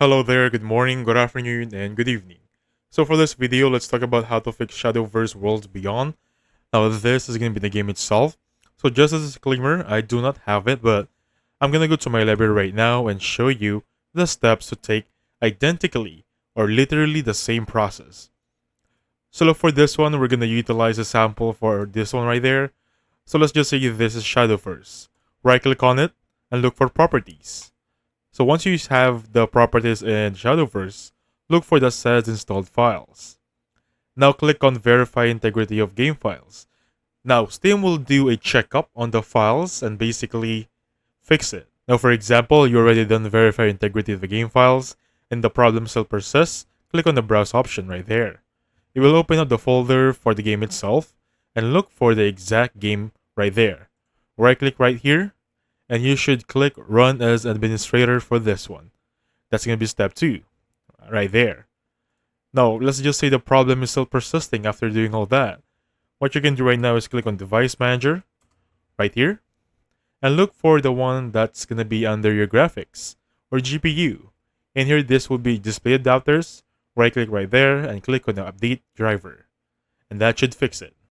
Hello there, good morning, good afternoon, and good evening. So for this video, let's talk about how to fix Shadowverse Worlds Beyond. Now this is going to be the game itself. So just as a disclaimer, I do not have it, but I'm going to go to my library right now and show you the steps to take identically or literally the same process. So look for this one, we're going to utilize a sample for this one right there. So let's just say this is Shadowverse. Right click on it and look for properties. So once you have the properties in Shadowverse, look for the says installed files. Now click on verify integrity of game files. Now Steam will do a checkup on the files and basically fix it. Now for example, you already done verify integrity of the game files and the problem still persists, click on the browse option right there. It will open up the folder for the game itself and look for the exact game right there. Right click right here and you should click run as administrator for this one. That's going to be step 2, right there. Now, let's just say the problem is still persisting after doing all that. What you can do right now is click on device manager, right here, and look for the one that's going to be under your graphics, or GPU. And here this will be display adapters, right click right there, and click on the update driver. And that should fix it.